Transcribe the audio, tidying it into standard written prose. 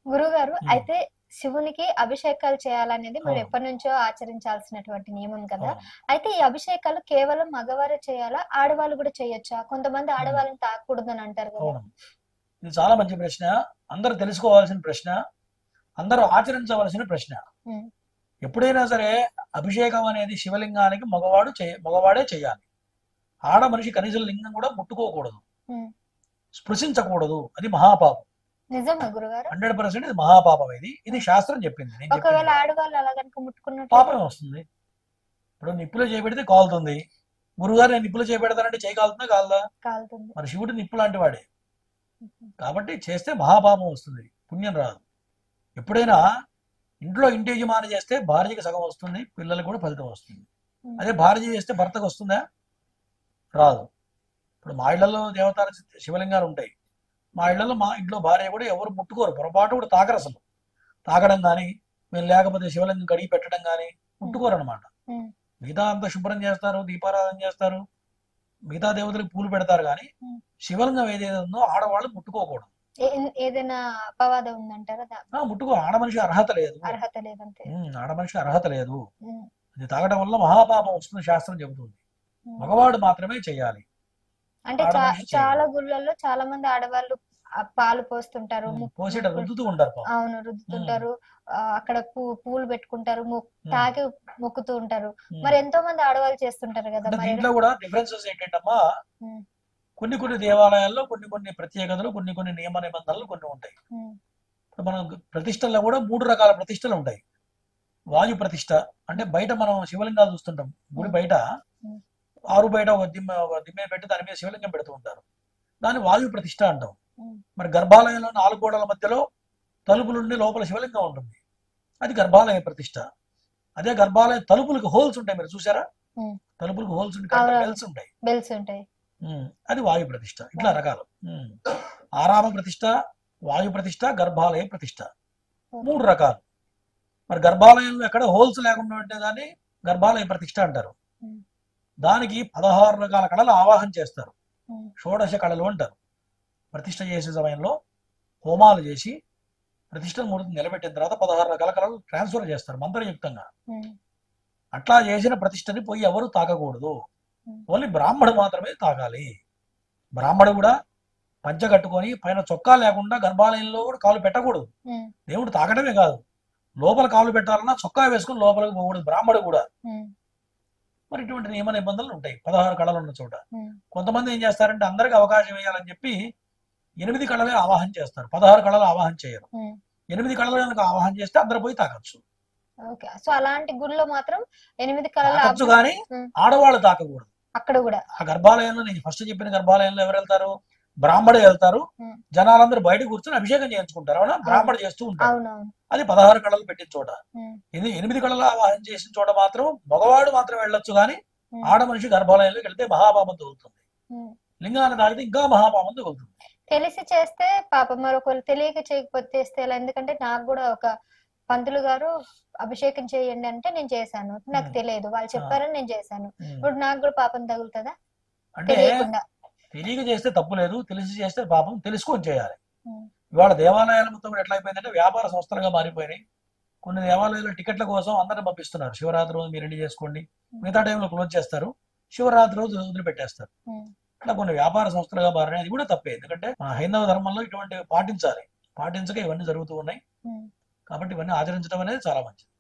గురుగారు ఉమ్, అయితే శివునికి అభిషేకాలు చేయాలనేది మీరు అవును. ఎప్పటి నుంచో ఆచరించాల్సినటువంటి నియమం కదా. అవును. అయితే ఈ అభిషేకాలు కేవలం మగవారే చేయాలా, ఆడవాళ్ళు కూడా చేయొచ్చా? కొంతమంది ఉమ్, ఆడవాళ్ళని తాకూడదని అంటారు కదా. అవును. ఇది చాలా మంచి ప్రశ్న. అందరూ తెలుసుకోవాల్సిన ప్రశ్న, అందరూ ఆచరించవలసిన ప్రశ్న. ఉమ్, ఎప్పుడైనా సరే అభిషేకం అనేది శివలింగానికి మగవాడే చేయాలి. ఆడ మనిషి కనీసం లింగం కూడా ముట్టుకోకూడదు, ఉమ్. స్పృశించకూడదు. అది మహాపాపం. నిజమా గురుగారు? 100% ఇది మహాపాపం. ఇది ఉమ్. శాస్త్రం చెప్పింది, నేను చెప్పింది ఒకవేళ కాదు. ఆడవాళ్ళు అలా కనుక ముట్టుకున్నట్లయితే పాపమే వస్తుంది. ఇప్పుడు నిప్పులో చేపెడితే కాలుతుంది. గురుగారు నేను నిప్పులో చేపెడతానంటే చేయి కాలుతుందా కాలదా? కాలుతుంది. మరి శివుడు నిప్పు లాంటి వాడే. ఉమ్, కాబట్టి చేస్తే మహాపాపం వస్తుంది, పుణ్యం రాదు. ఎప్పుడైనా ఇంట్లో ఇంటి యజమాని చేస్తే భార్యకి సగం వస్తుంది, పిల్లలకు కూడా ఫలితం వస్తుంది. ఉమ్, అదే భార్య చేస్తే భర్తకు వస్తుందా? రాదు. ఇప్పుడు మా ఇళ్లలో దేవతాల శివలింగాలు ఉంటాయి. మా ఇళ్లలో మా ఇంట్లో భార్య కూడా ఎవరు ముట్టుకోరు, పొరపాటు కూడా తాకరు. అసలు తాకడం కానీ, మేము లేకపోతే శివలింగం కడిగి పెట్టడం కానీ ముట్టుకోరు అనమాట. ఉమ్, మిగతా అంతా శుభ్రం చేస్తారు, దీపారాధన చేస్తారు, మిగతా దేవతలకు పూలు పెడతారు. కానీ ఉమ్. శివలింగం ఏదైతే ఉందో ఆడవాళ్ళు ముట్టుకోకూడదు. ఏదైనా అపవాదం ఉందంటారా? ముట్టుకో, ఆడ మనిషి అర్హత లేదు. అర్హత లేదంతే. ఆడ మనిషి అర్హత లేదు. ఉమ్, అది తాగడం వల్ల మహాపాపం వస్తుంది శాస్త్రం చెబుతుంది. ఉమ్. మగవాడు మాత్రమే చేయాలి, అంటే ఆడ మనిషి చేయకూడదు. చాలా గుళ్ళల్లో చాలా మంది ఆడవాళ్ళు ఆ పాలు పోస్తుంటారు, పోసేట రుద్దుతూ ఉంటారు పాపం. అవును రుద్దుతుంటారు. అక్కడ పూలు పెట్టుకుంటారు, తాకి మొక్కుతూ ఉంటారు. మరి ఎంతో మంది ఆడవాళ్ళు చేస్తుంటారు కదా. అంటే మరి దీంట్లో కూడా డిఫరెన్సెస్ ఏంటంటమ్మా, ఉమ్, కొన్ని దేవాలయాల్లో కొన్ని ప్రత్యేకతలు, కొన్ని నియమ నిబంధనలు కొన్ని ఉంటాయి. ఉమ్, ఇప్పుడు మనం ప్రతిష్టల్లో కూడా 3 రకాల ప్రతిష్టలు ఉంటాయి. వాయు ప్రతిష్ట అంటే బయట మనం శివలింగాలు చూస్తుంటాం, గుడి బయట ఉమ్, ఆరు బయట ఒక దిమ్మె పెట్టి దాని మీద శివలింగం పెడుతూ ఉంటారు. దాన్ని వాయు ప్రతిష్ట అంటాం. ఉమ్, మరి గర్భాలయంలో 4 గోడల మధ్యలో తలుపులుండి లోపల శివలింగం ఉంటుంది, అది గర్భాలయ ప్రతిష్ట. అదే గర్భాలయ తలుపులకు హోల్స్ ఉంటాయి, మీరు చూసారా? ఉమ్. తలుపులకు హోల్స్ ఉంటాయి, బెల్స్ ఉంటాయి, బెల్స్ ఉంటాయి. అది వాయు ప్రతిష్ట. ఇట్లా రకాలు. ఆరామ ప్రతిష్ట, వాయు ప్రతిష్ట, గర్భాలయ ప్రతిష్ట, 3 రకాలు. మరి గర్భాలయంలో ఎక్కడ హోల్స్ లేకుండా ఉంటే దాన్ని గర్భాలయ ప్రతిష్ట అంటారు. ఉమ్, దానికి 16 రకాల కళలు ఆవాహన చేస్తారు, ఉమ్, షోడశ కళలు అంటారు. ప్రతిష్ట చేసే సమయంలో హోమాలు చేసి ప్రతిష్ట మూర్తిని నిలబెట్టిన తర్వాత 16 రకాల కళలు ట్రాన్స్ఫర్ చేస్తారు మంత్రయుక్తంగా. ఉమ్, అట్లా చేసిన ప్రతిష్టని పోయి ఎవరు తాకకూడదు, ఓన్లీ బ్రాహ్మడు మాత్రమే తాకాలి. బ్రాహ్మడు కూడా పంచ కట్టుకొని పైన చొక్కా లేకుండా గర్భాలయంలో కూడా కాలు పెట్టకూడదు. ఉమ్, దేవుడు తాకడమే కాదు, లోపల కాలు పెట్టాలన్నా చొక్కా వేసుకుని లోపలికి పోకూడదు బ్రాహ్మడు కూడా. ఉమ్, మరి ఇటువంటి నియమ నిబంధనలు ఉంటాయి 16 కళలు ఉన్న చోట. ఉమ్, కొంతమంది ఏం చేస్తారంటే అందరికి అవకాశం వేయాలని చెప్పి 8 కళలే ఆవాహన చేస్తారు, 16 కళలు ఆవాహన చేయరు. ఉమ్. 8 కళలు కనుక ఆవాహన చేస్తే అందరు పోయి తాకచ్చు. ఓకే. సో అలాంటి గుడిలో మాత్రం 8 కళలు తాకచ్చు కానీ ఉమ్, ఆడవాళ్ళు తాకకూడదు. అక్కడ కూడా ఆ గర్భాలయంలో, నేను ఫస్ట్ చెప్పిన గర్భాలయంలో ఎవరు వెళ్తారు? బ్రాహ్మడే వెళ్తారు. ఉమ్, జనాలందరూ బయట కూర్చొని అభిషేకం చేయించుకుంటారు, అవునా? బ్రాహ్మడు చేస్తూ ఉంటారు. అవునవును. అది 16 కళలు పెట్టిన చోట. ఉమ్, 8 కళలు ఆవాహన చేసిన చోట మాత్రం మగవాడు మాత్రం వెళ్ళొచ్చు, కానీ ఉమ్, ఆడ మనిషి గర్భాలయంలోకి వెళ్తే మహాపాపం తగులుతుంది. ఉమ్. లింగాన్ని తాగితే ఇంకా మహాపాపం తగులుతుంది. తెలిసి చేస్తే పాపం, మరొకరు తెలియక చేయకపోతే చేస్తే ఎలా? ఎందుకంటే నాకు కూడా ఒక పంతులు గారు అభిషేకం చేయండి అంటే నేను చేశాను, నాకు తెలియదు, వాళ్ళు చెప్పారని నేను చేశాను. ఇప్పుడు నాకు కూడా పాపం తగులుతుందా? అంటే తెలియకుండా. తెలియక చేస్తే తప్పు లేదు, తెలిసి చేస్తే పాపం. తెలుసుకొని చేయాలి. ఉమ్, ఇవాళ దేవాలయాల మొత్తం కూడా ఎట్లా అయిపోయిందంటే వ్యాపార సంస్థలుగా మారిపోయినాయి. కొన్ని దేవాలయాల్లో టికెట్ల కోసం అందరిని పంపిస్తున్నారు. శివరాత్రి రోజు మీరు రెడీ చేసుకోండి, మిగతా టైంలో క్లోజ్ చేస్తారు, శివరాత్రి రోజు వదిలిపెట్టేస్తారు. ఉమ్, ఇట్లా కొన్ని వ్యాపార సంస్థలుగా మారినాయి. అది కూడా తప్పే, ఎందుకంటే మన హైందవ ధర్మంలో ఇటువంటి పాటించాలి. పాటించక ఇవన్నీ జరుగుతూ ఉన్నాయి. ఉమ్. కాబట్టి ఇవన్నీ ఆచరించడం అనేది చాలా మంచిది.